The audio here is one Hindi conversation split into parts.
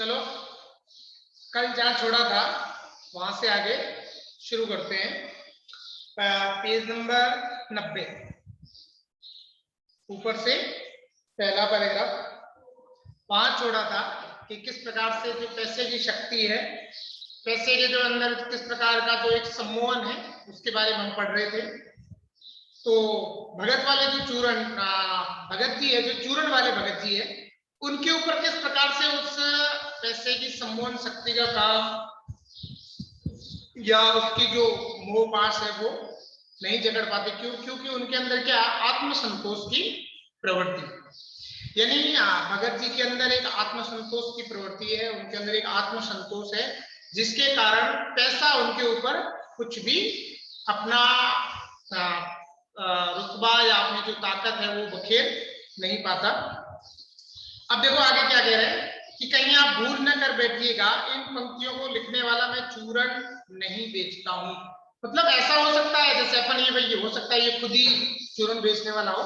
चलो कल जहाँ छोड़ा था वहां से आगे शुरू करते हैं। पेज नंबर 90 ऊपर से पहला पैराग्राफ। वहां छोड़ा था कि किस प्रकार से जो पैसे की शक्ति है, पैसे के जो अंदर किस प्रकार का जो एक सम्मोहन है उसके बारे में हम पढ़ रहे थे। तो भगत वाले जो चूरण भगत जी है, जो चूरण वाले भगत जी है, उनके ऊपर किस प्रकार से उस पैसे की सम्मोहन शक्ति का काम या उसकी जो मोह पाश है वो नहीं जकड़ पाते। क्यों? क्योंकि उनके अंदर क्या आत्मसंतोष की प्रवृत्ति, यानी भगत जी के अंदर एक आत्मसंतोष की प्रवृत्ति है, उनके अंदर एक आत्मसंतोष है जिसके कारण पैसा उनके ऊपर कुछ भी अपना रुतबा या अपनी जो ताकत है वो बखेर नहीं पाता। अब देखो आगे क्या कह रहे हैं कि कहीं आप भूल न कर बैठिएगा, इन पंक्तियों को लिखने वाला मैं चूरण नहीं बेचता हूं। मतलब ऐसा हो सकता है जैसे अपन ये भाई हो सकता है ये खुद ही चूरण बेचने वाला हो,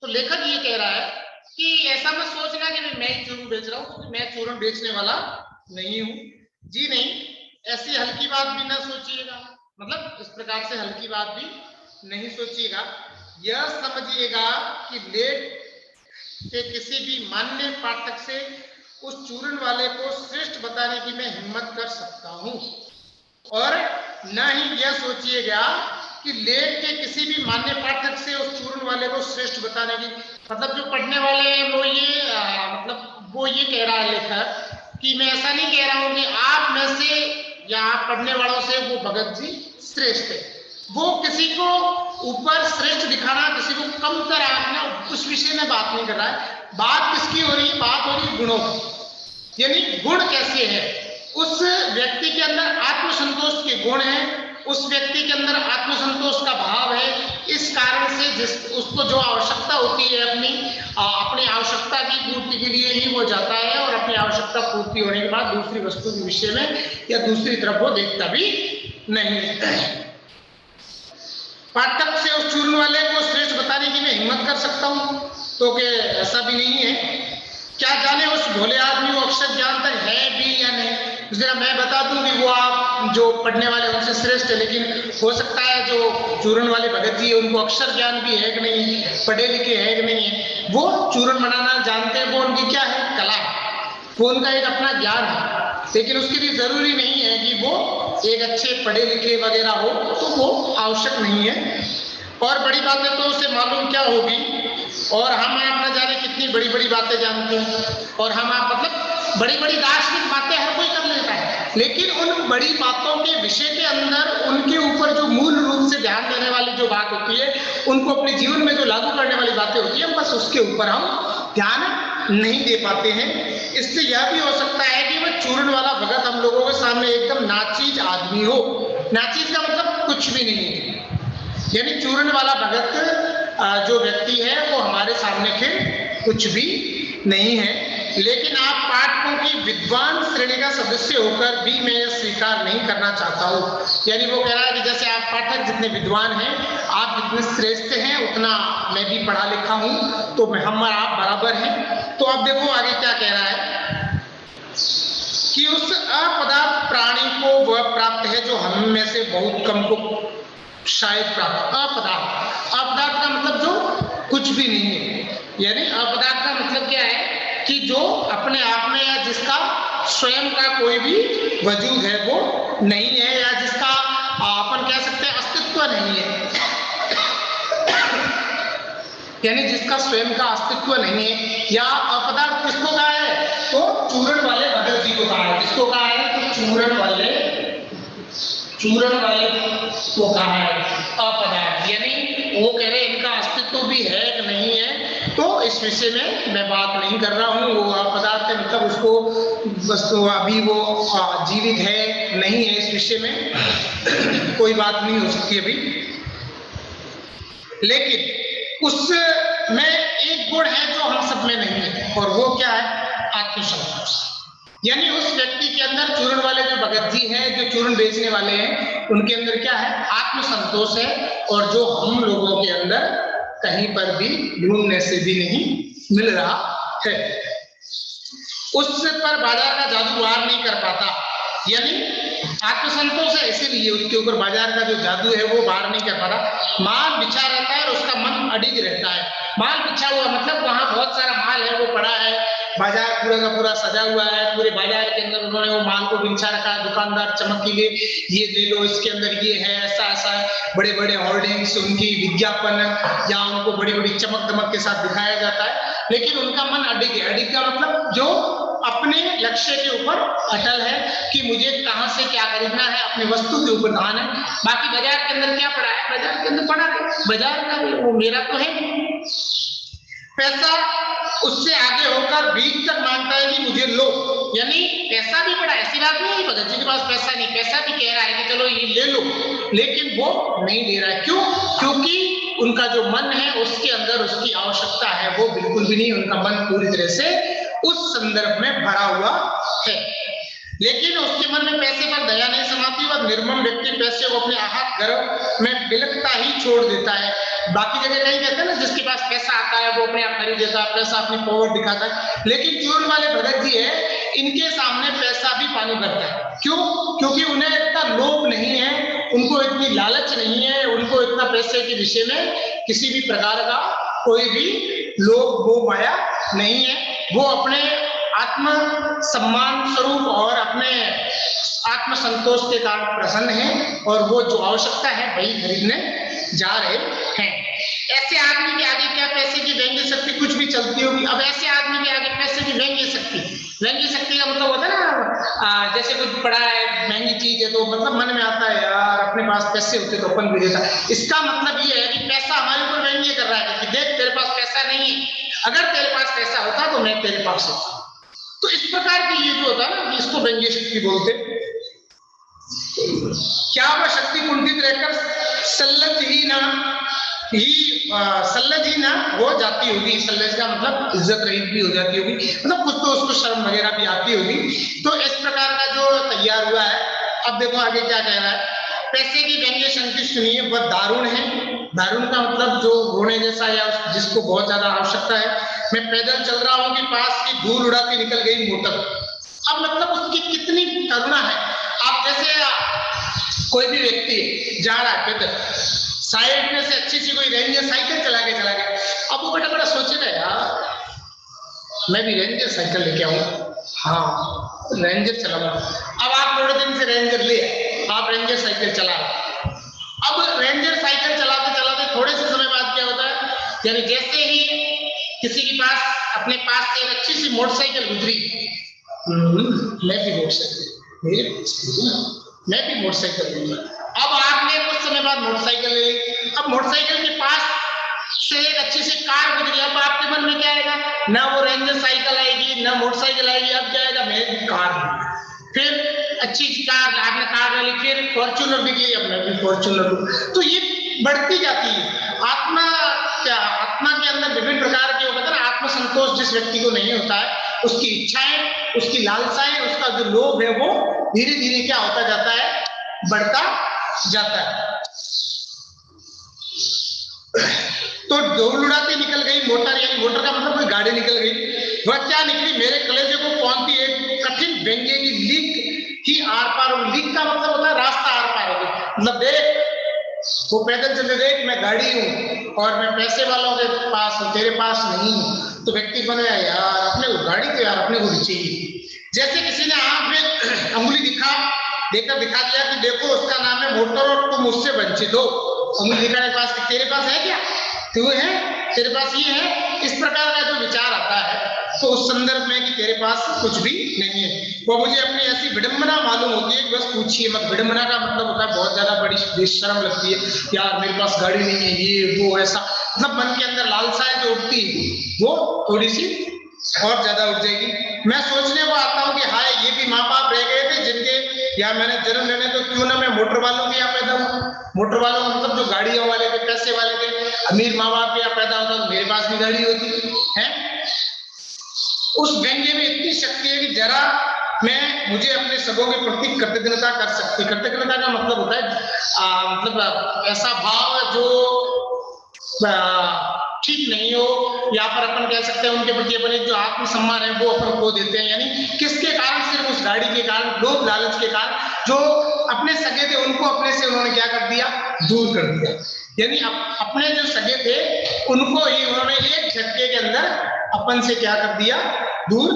तो लेखक ये कह रहा है कि ऐसा मत सोचना कि मैं ही चूरण बेच रहा हूं, क्योंकि मैं चूरण बेचने वाला नहीं हूं। जी नहीं, ऐसी हल्की बात भी ना सोचिएगा, मतलब इस प्रकार से हल्की बात भी नहीं सोचिएगा। यह समझिएगा कि लेख के किसी भी मान्य पाठक से उस चूरण वाले को श्रेष्ठ बताने की मैं हिम्मत कर सकता हूं, और न ही यह सोचिएगा कि लेख के किसी भी मान्य पाठक से उस चूरण वाले को श्रेष्ठ बताने की, मतलब जो पढ़ने वाले हैं वो ये मतलब वो ये कह रहा है लेखक कि मैं ऐसा नहीं कह रहा हूं कि आप में से या आप पढ़ने वालों से वो भगत जी श्रेष्ठ है। वो किसी को ऊपर श्रेष्ठ दिखाना, किसी को कम कर आंकना, उस विषय में बात नहीं कर रहा है। बात किसकी हो रही है? बात हो रही है गुणों की, यानी गुण कैसे है। उस व्यक्ति के अंदर आत्मसंतोष के गुण है, उस व्यक्ति के अंदर आत्मसंतोष का भाव है। इस कारण से जिस उसको जो आवश्यकता होती है अपनी आवश्यकता की पूर्ति के लिए ही वो जाता है, और अपनी आवश्यकता पूर्ति होने के बाद दूसरी वस्तु के विषय में या दूसरी तरफ वो देखता भी नहीं है। पाठक से उस चूर्ण वाले को श्रेष्ठ बताने की मैं हिम्मत कर सकता हूं, तो कि ऐसा भी नहीं है। क्या जाने उस भोले आदमी को अक्षर ज्ञान तक है भी या नहीं। जरा मैं बता दूं कि वो आप जो पढ़ने वाले उनसे श्रेष्ठ है, लेकिन हो सकता है जो चूर्ण वाले भगत जी है उनको अक्षर ज्ञान भी है कि नहीं, पढ़े लिखे है कि नहीं है, वो चूर्ण बनाना जानते हैं, वो उनकी क्या है कला, वो उनका एक अपना ज्ञान है। लेकिन उसके लिए जरूरी नहीं है कि वो एक अच्छे पढ़े लिखे वगैरह हो, तो वो आवश्यक नहीं है। और बड़ी बातें तो उसे मालूम क्या होगी, और हम आप न जाने कितनी बड़ी बड़ी बातें जानते हैं, और हम आप मतलब बड़ी बड़ी दार्शनिक बातें हर कोई कर लेता है, लेकिन उन बड़ी बातों के विषय के अंदर उनके ऊपर जो मूल रूप से ध्यान देने वाली जो बात होती है, उनको अपने जीवन में जो लागू करने वाली बातें होती है, बस उसके ऊपर हम ध्यान नहीं दे पाते हैं। इससे यह भी हो सकता है कि वह चूर्ण वाला भगत हम लोगों के सामने एकदम नाचीज आदमी हो। नाचीज का मतलब कुछ भी नहीं है, यानी चूर्ण वाला भगत जो व्यक्ति है वो हमारे सामने फिर कुछ भी नहीं है। लेकिन आप पाठकों की विद्वान श्रेणी का सदस्य होकर भी मैं यह स्वीकार नहीं करना चाहता हूँ। यानी वो कह रहा है कि जैसे आप पाठक जितने विद्वान हैं, आप जितने श्रेष्ठ हैं, उतना मैं भी पढ़ा लिखा हूँ, तो हम और आप बराबर हैं। तो अब देखो आगे क्या कह रहा है कि उस अपदार्थ प्राणी को वह प्राप्त है जो हम में से बहुत कम को शायद प्राप्त। अपदार्थ का मतलब जो कुछ भी नहीं है, यानी अपदार्थ का मतलब क्या है कि जो अपने आप में या जिसका स्वयं का कोई भी वजूद है वो नहीं है, या जिसका अपन कह सकते हैं अस्तित्व नहीं है, यानी जिसका स्वयं का अस्तित्व नहीं है। या अपदार्थ किसको कहा है? तो चूरण वाले भगत जी को कहा है। किसको कहा है? तो चूरण वाले को कहा है अपदार्थ। यानी वो कह रहे हैं इनका अस्तित्व भी है कि नहीं है, तो इस विषय में मैं बात नहीं कर रहा हूँ। वो अपदार्थ है मतलब उसको बस तो अभी वो जीवित है नहीं है, इस विषय में कोई बात नहीं हो सकती अभी। लेकिन उसमें एक गुण है जो हम सब में नहीं है, और वो क्या है? आत्मसंतोष। यानी उस व्यक्ति के अंदर, चूर्ण वाले जो भगत जी हैं, जो चूर्ण बेचने वाले हैं, उनके अंदर क्या है? आत्मसंतोष है, और जो हम लोगों के अंदर कहीं पर भी ढूंढने से भी नहीं मिल रहा है। उस पर बाजार का जादू वार नहीं कर पाता। यानी आत्मसंतोष है, इसीलिए उसके ऊपर बाजार का जो जादू है वो वार नहीं कर पाता। माल बिछा रहता है और उसका मन अडिग रहता है। माल बिछा हुआ मतलब वहां बहुत सारा माल है, वो पड़ा है, बाजार पूरा का पूरा सजा हुआ है, पूरे बाजार के अंदर उन्होंने वो माल को बिछा रखा है। दुकानदार चमकीले, ये ले लो, इसके अंदर ये है, ऐसा ऐसा है, बड़े बड़े होर्डिंग्स, उनकी विज्ञापन या उनको बड़ी बड़ी चमक दमक के साथ दिखाया जाता है, लेकिन उनका मन अडिग है। अडिग का मतलब जो अपने लक्ष्य के ऊपर अटल है कि मुझे कहां से क्या खरीदना है, अपनी वस्तु के ऊपर ध्यान है। बाकी बाजार के अंदर क्या पड़ा है, बाजार के अंदर पड़ा है, बाजार का वो मेरा तो है। पैसा उससे आगे होकर भीख तक मांगता है कि मुझे लो, यानी पैसा भी पड़ा, ऐसी बात नहीं है भगत जी के पास पैसा नहीं, पैसा भी कह रहा है कि चलो ये ले लो, लेकिन वो नहीं ले रहा है। क्यों? क्योंकि उनका जो मन है उसके अंदर उसकी आवश्यकता है वो बिल्कुल भी नहीं, उनका मन पूरी तरह से उस संदर्भ में भरा हुआ है। लेकिन उसके मन में पैसे पर दया नहीं समाती, वह निर्मम व्यक्ति पैसे को अपने आहत गर्भ में बिलकता ही छोड़ देता है। बाकी जगह नहीं कहते ना, जिसके पास पैसा आता है वो अपने आप खरीद देता है, पैसा अपनी पावर दिखाता है, लेकिन चूर्ण वाले भगत जी है, इनके सामने पैसा भी पानी भरता है। क्यों? क्योंकि उन्हें इतना लोभ नहीं है, उनको इतनी लालच नहीं है, उनको इतना पैसे के विषय में किसी भी प्रकार का कोई भी लोभ मोह माया नहीं है। वो अपने आत्म सम्मान स्वरूप और अपने आत्म संतोष के कारण प्रसन्न हैं और वो जो आवश्यकता है वही खरीदने जा रहे हैं। ऐसे आदमी के आगे क्या पैसे की व्यंग्य शक्ति कुछ भी चलती होगी? अब ऐसे आदमी के आगे पैसे की व्यंग्य शक्ति का मतलब होता है ना, जैसे कुछ पड़ा है, महंगी चीज है, तो मतलब मन में आता है यार अपने पास पैसे होते तो अपन भी देता। इसका मतलब ये है कि पैसा हमारे ऊपर व्यंग्य कर रहा है कि देख तेरे पास पैसा नहीं है, अगर तेरे पास पैसा होता तो मैं तेरे पास होता। तो इस प्रकार की ये जो होता है ना, इसको व्यंग्य शक्ति बोलते। क्या वह शक्ति कुंठित रहकर सल्लज ही ना हो जाती होगी? सल्लज का मतलब इज्जत रहित भी हो जाती होगी, मतलब कुछ तो उसको शर्म वगैरह भी आती होगी। तो इस प्रकार का जो तैयार हुआ है। अब देखो आगे क्या कह रहा है, पैसे की व्यंग्य शक्ति सुनिए, वह दारुण है। दारुण का मतलब जो रोने जैसा या जिसको बहुत ज्यादा आवश्यकता है। मैं पैदल चल रहा हूँ कि पास की धूल उड़ाती निकल गई मोटर। अब मतलब उसकी कितनी करुणा है। आप जैसे कोई भी व्यक्ति जा रहा है पैदल, साइड में से अच्छी सी कोई रेंजर साइकिल चला गया, अब वो बड़ा सोचेगा यार मैं भी रेंजर साइकिल लेके आऊं, हाँ रेंजर चलाऊंगा। अब आप थोड़े दिन से रेंजर ले, आप रेंजर साइकिल चला, अब रेंजर साइकिल चलाते चलाते थोड़े से समय बाद क्या होता है, यानी जैसे ही किसी के पास अपने पास से एक अच्छी सी मोटरसाइकिल गुजरी, मैं भी मोटरसाइकिल लूंगा। अब आपने कुछ समय बाद मोटरसाइकिल ले ली, अब मोटरसाइकिल के पास से एक अच्छी सी कार गुजरी, अब आपके मन में क्या आएगा, ना वो रेंजर साइकिल आएगी ना मोटरसाइकिल आएगी, अब क्या आएगा, मेरी कार। फिर अच्छी कार, आपने कार ले ली, फिर फॉर्च्यूनर निकली, अब मैं भी फॉर्च्यूनर लूं। तो ये बढ़ती जाती है। आत्मा के अंदर विभिन्न प्रकार के होता है ना, आत्म संतोष जिस व्यक्ति को नहीं होता है, उसकी इच्छाएं, उसकी लालसाएं, उसका जो लोभ है वो धीरे धीरे क्या होता जाता है, बढ़ता जाता है। तो धूल उड़ाती निकल गई मोटर, यानी मोटर का मतलब कोई गाड़ी निकल गई। वह क्या निकली, मेरे कलेजे को कौनती एक कठिन व्यंग्य की लीक ही आर पार हो। लीक का मतलब होता है रास्ता आर पार हो गई, मतलब देख वो पैदल चले गए, मैं गाड़ी हूं और मैं पैसे वालों के पास हूं, तेरे पास नहीं हूं। तो व्यक्ति बनाया यार अपने को गाड़ी तो यार अपने को भी चाहिए। जैसे किसी ने आंख में अंगुली दिखा दिया कि देखो उसका नाम है मोटर और तुम उससे वंचित हो। अंगुली दिखाने के पास तेरे पास है क्या, तू है, तेरे पास ये है, इस प्रकार का जो विचार आता है तो उस संदर्भ में कि तेरे पास कुछ भी नहीं है, वो मुझे अपनी ऐसी विडंबना मालूम होती है कि बस पूछिए मत। विडंबना का मतलब होता है बहुत ज्यादा बड़ी बेशर्म लगती है, यार मेरे पास गाड़ी नहीं है, ये वो ऐसा, मतलब मन के अंदर लालसाएं जो उठती वो थोड़ी सी और ज्यादा उठ जाएगी। मैं सोचने को आता हूँ कि हाय ये भी माँ बाप रह गए थे जिनके या मैंने जन्म लेने तो क्यों ना मैं मोटर वालों के यहाँ पैदा हुआ। मोटर वालों का मतलब जो गाड़ियों वाले थे, पैसे वाले थे, अमीर माँ बाप के यहाँ पैदा होता तो मेरे पास भी गाड़ी होती है। उस व्यंग्य में इतनी शक्ति है कि जरा मुझे अपने सबों के प्रति कृतज्ञता कर सकती। कृतज्ञता का मतलब होता है मतलब ऐसा भाव जो ठीक नहीं हो, यहाँ पर अपन कह सकते हैं उनके प्रति अपन एक जो आत्मसम्मान है वो अपन खो देते हैं। यानी किसके कारण? सिर्फ उस गाड़ी के कारण, लोभ लालच के कारण। जो अपने सगे थे उनको अपने से उन्होंने क्या कर दिया? दूर कर दिया। यानी अपने जो सगे थे उनको ही उन्होंने एक झटके के अंदर अपन से क्या कर दिया? दूर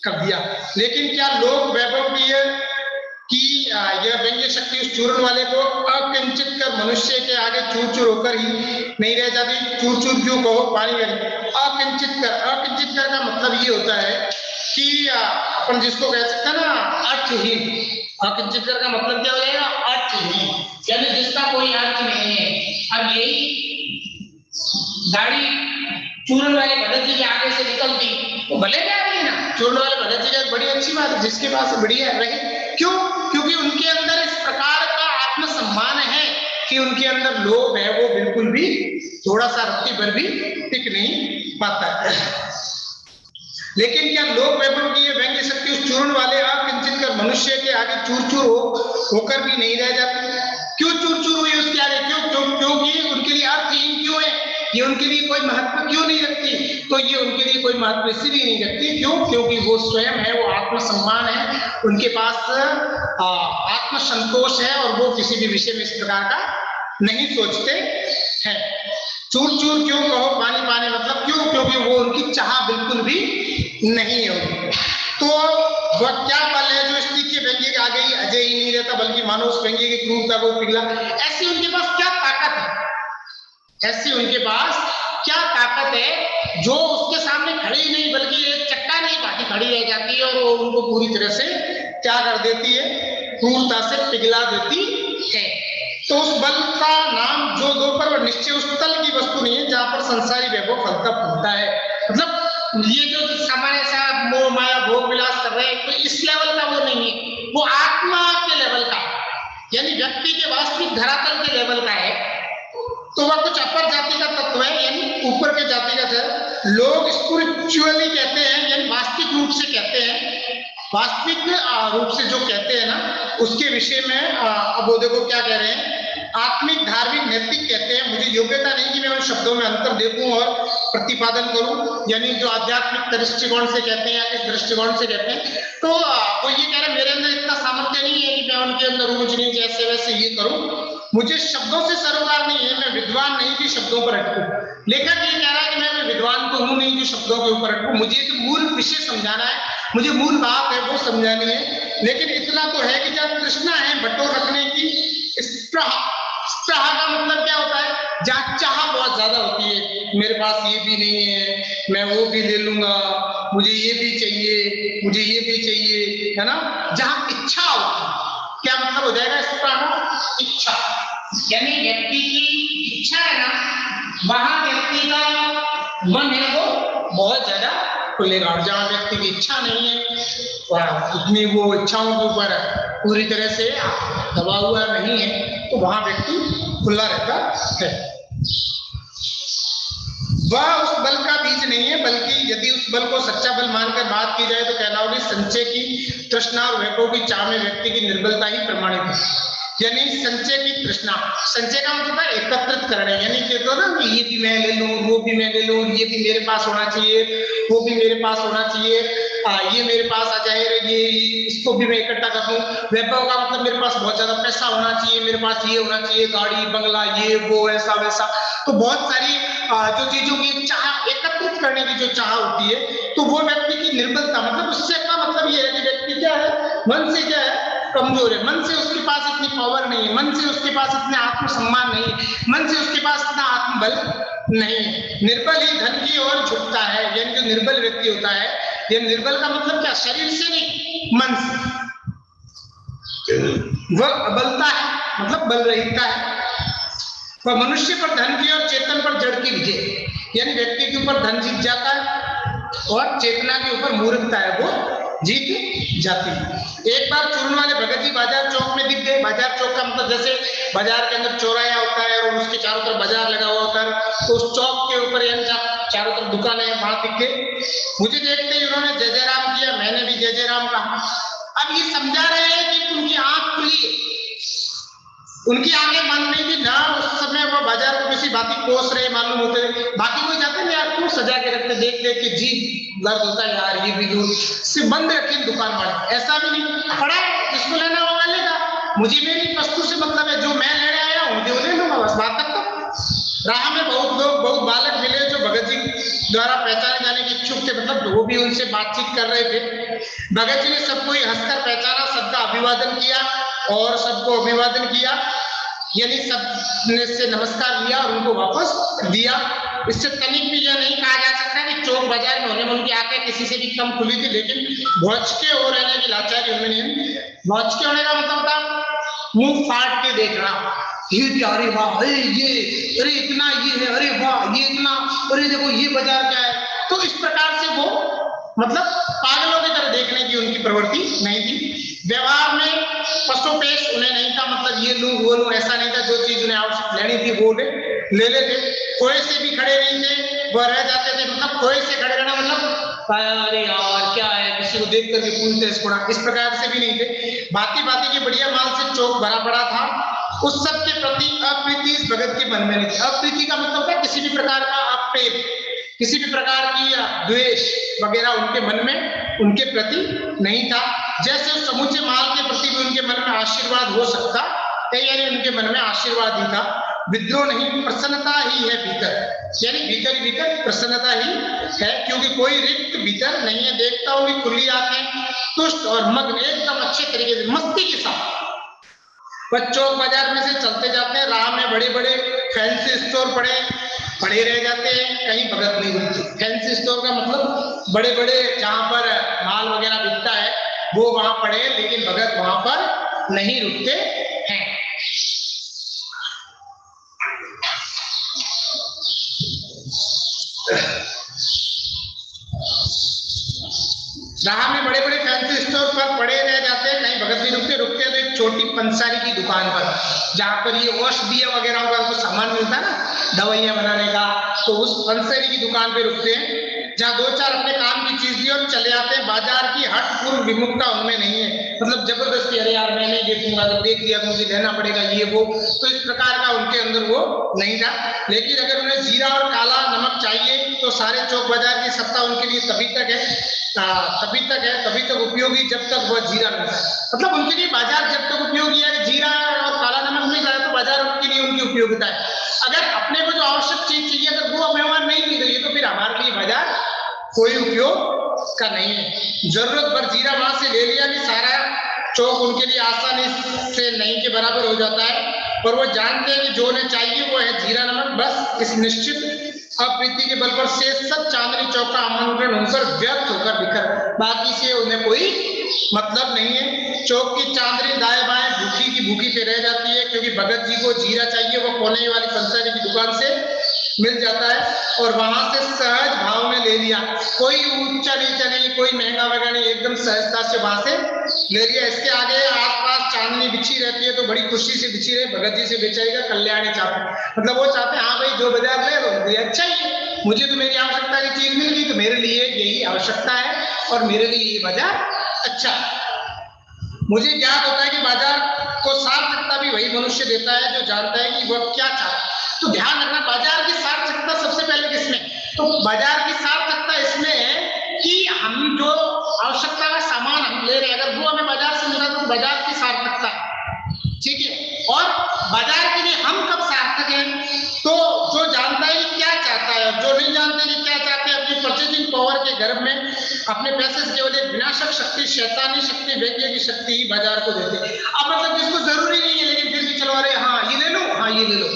कर दिया। लेकिन क्या लोग वैभव की यह व्यंग्य शक्ति उस चूर्ण वाले को अकिंचित कर मनुष्य के आगे चूर चूर होकर ही नहीं रह जाती? चूर चूर क्यों कहो, पानी में अकिंचित कर। अकिंचित कर का मतलब ये होता है कि अपन जिसको कह सकते हैं ना अर्थहीन। अकिंचित कर का मतलब क्या हो जाएगा? अर्थहीन, यानी जिसका कोई अर्थ नहीं है। अब यही गाड़ी चूर्ण वाले भगत जी के आगे से निकलती तो भले क्या रही ना, चूर्ण वाले भगत जी का बड़ी अच्छी बात है, जिसके पास बढ़िया रहे। क्यों? क्योंकि उनके अंदर इस प्रकार का आत्मसम्मान है कि उनके अंदर लोभ है वो बिल्कुल भी थोड़ा सा रत्ती भर भी टिक नहीं पाता है। लेकिन क्या लोभ वैभव की व्यंग्य शक्ति उस चूर्ण वाले अकिंचित कर मनुष्य के आगे चूर चूर होकर भी नहीं रह जाती? क्यों चूर चूर हुई उसके आगे? क्योंकि उनके लिए अर्थहीन क्यों है? ये उनके लिए कोई महत्व क्यों नहीं रखती? तो ये उनके लिए कोई महत्व इसलिए नहीं रखती क्यों? क्योंकि वो स्वयं है, वो आत्मसम्मान है, उनके पास आत्मसंतोष है और वो किसी भी विषय में इस प्रकार का नहीं सोचते हैं। चूर चूर क्यों कहो, पानी पानी मतलब क्यों? क्योंकि वो उनकी चाह बिल्कुल भी नहीं है। तो वह क्या बल है जो स्त्री के व्यंग्य के आगे ही अजय ही नहीं रहता, बल्कि मानो उस व्यंग्य की क्रूरता को पिघला? ऐसी उनके पास क्या ताकत है? ऐसी उनके पास क्या ताकत है जो उसके सामने खड़ी नहीं बल्कि एक चट्टान ही बाकी खड़ी रह जाती है और वो उनको पूरी तरह से क्या कर देती है? क्रूरता से पिघला देती है। तो उस बल का नाम जो दो पर निश्चय उस तल की वस्तु नहीं है जहां पर संसारी वैभव फलता फूलता है। मतलब ये जो सामान्य सा मोह माया भोग विलास कर रहे हैं तो इस लेवल का वो नहीं है, वो आत्मा के लेवल का, यानी व्यक्ति के वास्तविक धरातल के लेवल का है। तो वह कुछ अपर जाति का तत्व है, यानी ऊपर के जाति का है। लोग स्पिरिचुअली कहते हैं, यानी वास्तविक रूप से कहते हैं, वास्तविक रूप से जो कहते हैं ना उसके विषय में अब वो देखो क्या कह रहे हैं, आत्मिक धार्मिक नैतिक कहते हैं। मुझे योग्यता नहीं कि मैं उन शब्दों में अंतर देखूं और प्रतिपादन करूं, यानी जो आध्यात्मिक दृष्टिकोण से कहते हैं या किस दृष्टिकोण से कहते हैं। तो वो ये कह रहे हैं मेरे अंदर इतना सामर्थ्य नहीं है कि मैं उनके अंदर ऊंच नीच जैसे वैसे ये करूं, मुझे शब्दों से सरोकार नहीं है, मैं विद्वान नहीं कि शब्दों पर अटकूं। लेखक ये कह रहा है कि मैं विद्वान तो हूं नहीं जो शब्दों के ऊपर अटकूं, मुझे जो मूल विषय समझाना है, मुझे मूल बात है वो समझानी है। लेकिन इतना तो है कि जब तृष्णा है बटोर रखने की, स्पृहा का मतलब क्या होता है? जहाँ चाह बहुत ज्यादा होती है, मेरे पास ये भी नहीं है मैं वो भी ले लूंगा, मुझे ये भी चाहिए, मुझे ये भी चाहिए, है ना? जहाँ इच्छा होती है, क्या मतलब हो जाएगा स्पृहा? इच्छा, यानी व्यक्ति की इच्छा है ना, वहां व्यक्ति का मन है वो बहुत ज्यादा खुलेगा। और जहां व्यक्ति की इच्छा नहीं है, इतनी वो इच्छाओं के ऊपर पूरी तरह से दबा हुआ नहीं है, तो वहां व्यक्ति खुला रहता है। वह उस बल का बीज नहीं है, बल्कि यदि उस बल को सच्चा बल मानकर बात की जाए तो कहना होगी संचय की तृष्णा और वैभव की चाह में व्यक्ति की निर्बलता ही प्रमाणित है। यानी संचय की तृष्णा, संचय का मतलब है एकत्रित करना, यानी कहते हो ना कि ये भी मैं ले लूं, वो भी मैं ले लूं, ये भी मेरे पास होना चाहिए, वो भी मेरे पास होना चाहिए, ये मेरे पास आ जाए, ये इसको भी मैं इकट्ठा कर दूं। वैभव का मतलब मेरे पास बहुत ज्यादा पैसा होना चाहिए, मेरे पास ये होना चाहिए, गाड़ी बंगला ये वो ऐसा वैसा। तो बहुत सारी जो चीजों की चाह एकत्रित करने की जो चाह होती है, तो वो व्यक्ति की निर्बलता, मतलब उससे का मतलब ये है कि व्यक्ति क्या है, मन से क्या है, कमजोर है, मन से उसके पास इतनी पावर नहीं है, मन से उसके पास इतना आत्मसम्मान नहीं है, मन से उसके पास इतना आत्मबल नहीं है। निर्बल ही धन की ओर झुकता है, यानी जो निर्बल व्यक्ति होता है, ये निर्बल का मतलब क्या, शरीर से नहीं मन से, वह अबलता है मतलब बल रहिता है। वह मनुष्य पर धन की और चेतन पर जड़ की विजय, यानी व्यक्ति के ऊपर धन जीत जाता है और चेतना के ऊपर मूर्खता है वो जीत जाती है। एक बार चूर्ण वाले भगत जी बाजार चौक में दिख गए। बाजार चौक का मतलब जैसे बाजार के अंदर चौराया होता है और उसके चारों तरफ बाजार लगा हुआ होता है, तो उस चौक के ऊपर यानी चारों तरफ दुकानें हैं, वहां दिख गए। मुझे देखते ही उन्होंने जय जय राम किया, मैंने भी जय जय राम कहा। अब ये समझा रहे हैं कि उनकी आंख खुली, उनकी आंखें बंद नहीं थी ना, उस समय वो बाजार को किसी बात कोस रहे मालूम होते। बाकी कोई जाते नहीं यार, क्यों सजा के रखते, देख देख के जी दर्द होता है यार, ये भी दूर सिर्फ बंद रखी दुकान वाले, ऐसा भी नहीं पड़ा है, जिसको लेना होगा लेगा, मुझे मेरी वस्तु से मतलब है, जो मैं लेने आया हूँ वो ले लूंगा, बस बात तक। तो राह में बहुत लोग, बहुत बालक मिले जो भगत जी द्वारा पहचाने जाने के इच्छुक थे, मतलब वो भी उनसे बातचीत कर रहे थे। भगत जी ने सबको हंसकर पहचाना, सबका अभिवादन किया और सबको अभिवादन किया, यानी सब ने से नमस्कार लिया और उनको वापस दिया। इससे तनिक भी यह नहीं कहा जा सकता कि चौक बाजार में होने में उनकी आंखें किसी से भी कम खुली थी, लेकिन भौचके हो रहने की लाचारी उन्होंने, भौचके होने का मतलब था मुंह फाड़ के देखना, ये भी अरे वाह, अरे ये, अरे इतना ये है, अरे वाह ये इतना, अरे देखो ये बाजार क्या है। तो इस प्रकार से वो मतलब पागलों की तरह देखने की उनकी प्रवृत्ति नहीं थी। व्यवहार में पशुपेश उन्हें नहीं था, मतलब ये लूं वो लूं ऐसा नहीं था, जो चीज उन्हें आवश्यक लेनी थी वो ले लेते। कोई से भी खड़े नहीं थे, वह रह जाते थे, मतलब कोई से खड़े रहना मतलब अरे यार क्या है, किसी को देख करके पूछते इस प्रकार से भी नहीं थे। भांति भांति के बढ़िया माल से चौक भरा पड़ा था। उस सब के प्रति अप्रीति इस भगत के मन में नहीं थी। अप्रीति का मतलब है किसी भी प्रकार का अप्रेम, किसी भी प्रकार की द्वेष वगैरह उनके मन में उनके प्रति नहीं था। जैसे उस समूचे माल के प्रति भी उनके मन में आशीर्वाद हो सकता, यानी उनके मन में आशीर्वाद ही था, विद्रोह नहीं, प्रसन्नता ही है भीतर, यानी भीतर ही भीतर प्रसन्नता ही है, क्योंकि कोई रिक्त भीतर नहीं है। देखता हूं कि खुली आंखें, तुष्ट और मग्न, एकदम अच्छे तरीके से मस्ती के साथ वह चौक बाजार में से चलते जाते हैं। राह में बड़े बड़े फैंसी स्टोर पड़े रह जाते हैं, कहीं भगत नहीं रुकती। फैंसी स्टोर का मतलब बड़े बड़े जहां पर माल वगैरह बिकता है वो वहां पड़े, लेकिन भगत वहां पर नहीं रुकते हैं। राह में बड़े बड़े फैंसी स्टोर पर पड़े रह जाते हैं, कहीं भगत नहीं रुकते तो एक छोटी पंसारी की दुकान पर, जहां पर ये औषधि वगैरह का कुछ सामान मिलता है ना, दवाइयां बनाने का, तो उस पंसारी की दुकान पे रुकते हैं, जहाँ दो चार अपने काम की चीज ली और चले आते हैं। बाजार की हट पूर्व विमुखता उनमें नहीं है, मतलब जबरदस्ती अरे यार मैं नहीं देखूंगा, तो देख लिया मुझे लेना पड़ेगा ये वो, तो इस प्रकार का उनके अंदर वो नहीं था। लेकिन अगर उन्हें जीरा और काला नमक चाहिए तो सारे चौक बाजार की सत्ता उनके लिए तभी तक उपयोगी जब तक वह जीरा मिलता है। मतलब उनके लिए बाजार जब तक उपयोगी है, जीरा और काला नमक मिल रहा है तो बाजार उनके लिए उनकी उपयोगिता है। अगर अपने को जो आवश्यक चीज चाहिए अगर वो व्यवहार नहीं मिल रही है तो फिर हमारे लिए बाजार कोई उपयोग का नहीं है। जरूरत भर जीरा वहां से ले लिया कि सारा चौक उनके लिए आसानी से नहीं के बराबर हो जाता है, और वो जानते हैं कि जो उन्हें चाहिए वो है जीरा नमक। बस इस निश्चित अप्रीति के बल पर से सब चांदनी चौक का आमंत्रण उनपर व्यक्त होकर बिखर, बाकी से उन्हें कोई मतलब नहीं है। चौक की चांदनी दाएं बाएं भूखी की भूखी पे रह जाती है, क्योंकि भगत जी को जीरा चाहिए वो कोने वाली पंसारी की दुकान से मिल जाता है और वहां से सहज भाव में ले लिया, कोई ऊंचा नीचा नहीं, कोई महंगा वगैरह नहीं, एकदम सहजता से वहां से ले लिया। इसके आगे आसपास चांदनी बिछी रहती है तो बड़ी खुशी से बिछी रहे, भगत जी से बेचाएगा कल्याणी चाहते, मतलब वो चाहते हाँ भाई जो बाजार ले लो मुझे अच्छा ही है, मुझे तो मेरी आवश्यकता की चीज मिल गई तो मेरे लिए यही आवश्यकता है और मेरे लिए ये बाजार अच्छा। मुझे ज्ञात होता है कि बाजार को सार्थकता भी वही मनुष्य देता है जो जानता है कि वह क्या चाहता है। तो ध्यान रखना, बाजार की सार्थकता सबसे पहले किसमें, तो बाजार की सार्थकता इसमें है कि हम जो आवश्यकता का सामान हम ले रहे हैं अगर वो हमें बाजार से मिला तो बाजार की सार्थकता है, ठीक है। और बाजार के लिए हम कब सार्थक हैं, तो जो जानता है कि क्या चाहता है और जो नहीं जानते कि क्या चाहते हैं, अपनी परचेजिंग पावर के गर्भ में अपने पैसे से केवल एक विनाशक शक्ति, शैतानी शक्ति, व्यंग्य की शक्ति ही बाजार को देते हैं। अब मतलब जिसको जरूरी नहीं है लेकिन फिर भी चलो अरे हाँ ये ले लो, हाँ ये ले लो,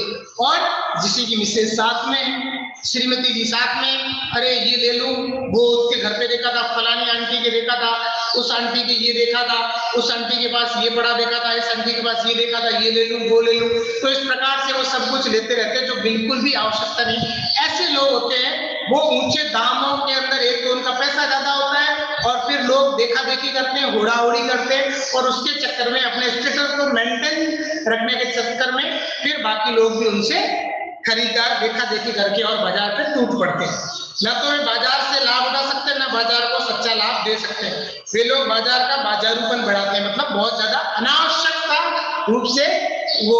और जिसी की मिसेज साथ में, श्रीमती जी साथ में, अरे ये ले लूं, वो उसके घर पे देखा था, फलानी आंटी के देखा था, उस आंटी के ये देखा था, उस आंटी के पास ये बड़ा देखा था, इस आंटी के पास ये देखा था, ये ले लूं वो ले लूं। तो इस प्रकार से वो सब कुछ लेते रहते हैं जो बिल्कुल भी आवश्यकता नहीं। ऐसे लोग होते हैं वो ऊंचे दामों के अंदर, एक तो उनका पैसा ज्यादा होता है और फिर लोग देखा देखी करते हैं, होड़ाहोड़ी करते हैं और उसके चक्कर में अपने स्टेटस को मेंटेन रखने के चक्कर में फिर बाकी लोग भी उनसे खरीदार देखा देखी करके और बाजार पे टूट पड़ते हैं। न तो वे बाजार से लाभ उठा सकते हैं, न बाजार को सच्चा लाभ दे सकते हैं। वे लोग बाजार का बाजारूपन बढ़ाते हैं, मतलब बहुत ज्यादा अनावश्यकता रूप से वो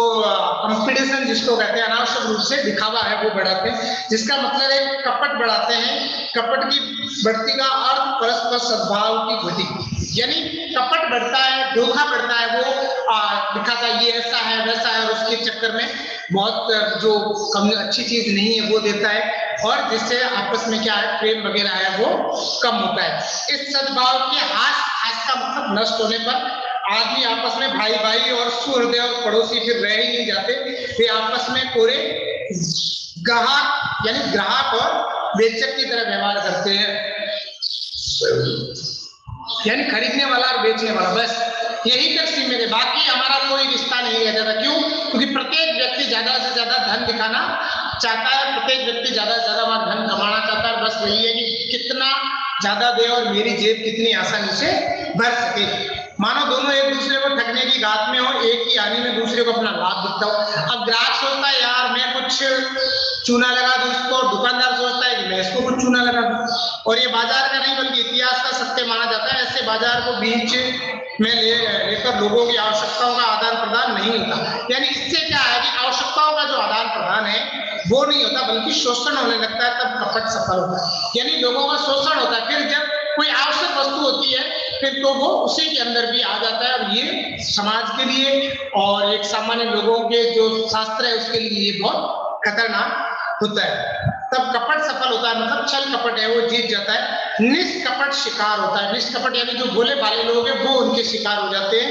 कंपटीशन जिसको कहते हैं, अनावश्यक रूप से दिखावा है वो बढ़ाते हैं, जिसका मतलब है कपट बढ़ाते हैं। कपट की बढ़ती का अर्थ परस्पर सद्भाव की घटी, यानी कपट बढ़ता है, धोखा बढ़ता है, वो दिखाता है ये ऐसा है वैसा है, और उसके चक्कर में बहुत जो कम अच्छी चीज नहीं है वो देता है, और जिससे आपस में क्या है प्रेम वगैरह है वो कम होता है। इस सद्भाव के हास का मतलब नष्ट होने पर आदमी आपस में भाई भाई और सुहृदय और पड़ोसी फिर रह ही नहीं जाते, वे आपस में पूरे ग्राहक यानी ग्राहक और बेचक की तरह व्यवहार करते हैं, यानी खरीदने वाला और बेचने वाला, बस यही तक सीमित है, बाकी हमारा कोई रिश्ता नहीं रह जाता। क्यों? क्योंकि प्रत्येक व्यक्ति ज्यादा से ज्यादा धन दिखाना चाहता है, प्रत्येक व्यक्ति ज्यादा से ज्यादा वहां धन कमाना चाहता है, बस वही है कि कितना ज्यादा दे और मेरी जेब कितनी आसानी से भर सके। मानो दोनों एक दूसरे को ठगने की घात में हो, एक ही आदमी में दूसरे को अपना लाभ दिखता हो। अब ग्राहक सोचता है यार मैं कुछ चूना लगा दूं इसको, और दुकानदार सोचता है कि मैं इसको कुछ चूना लगा दूं, और ये बाजार का नहीं बल्कि इतिहास का सत्य माना जाता है। ऐसे बाजार को बीच में लेकर लोगों की आवश्यकताओं का आदान प्रदान नहीं होता, यानी इससे क्या है कि आवश्यकताओं का जो आदान प्रदान है वो नहीं होता, बल्कि शोषण होने लगता है, तब कपट सफल होता है, यानी लोगों का शोषण होता है। फिर जब कोई आवश्यक वस्तु होती है फिर तो वो उसी के अंदर भी आ जाता है, और ये समाज के लिए और एक सामान्य लोगों के जो शास्त्र है उसके लिए ये बहुत खतरनाक होता है। तब कपट सफल होता है, मतलब छल कपट है वो जीत जाता है। निष्कपट शिकार होता है, निष्कपट यानी जो भोले भाले लोग हैं वो उनके शिकार हो जाते हैं।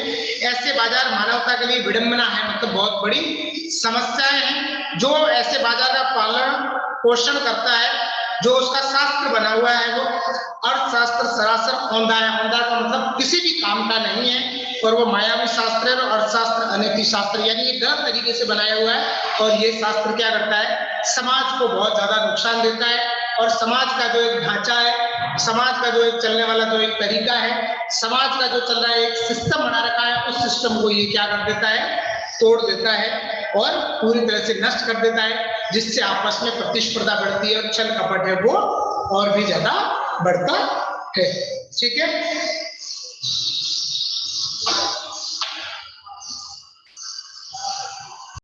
ऐसे बाजार मानवता के लिए विडंबना है, मतलब बहुत बड़ी समस्याएं हैं। जो ऐसे बाजार का पालन पोषण करता है, जो उसका शास्त्र बना हुआ है वो अर्थशास्त्र सरासर औंधा है। औंधा का मतलब किसी भी काम का नहीं है, और वो मायावी शास्त्र है। और अर्थशास्त्र अनैतिक शास्त्र, यानी ये गलत तरीके से बनाया हुआ है, और ये शास्त्र क्या करता है समाज को बहुत ज्यादा नुकसान देता है, और समाज का जो एक ढांचा है, समाज का जो एक चलने वाला जो एक तरीका है, समाज का जो चल रहा है एक सिस्टम बना रखा है, उस सिस्टम को ये क्या कर देता है तोड़ देता है और पूरी तरह से नष्ट कर देता है, जिससे आपस में प्रतिस्पर्धा बढ़ती है और छल कपट है वो और भी ज्यादा बढ़ता है। ठीक है।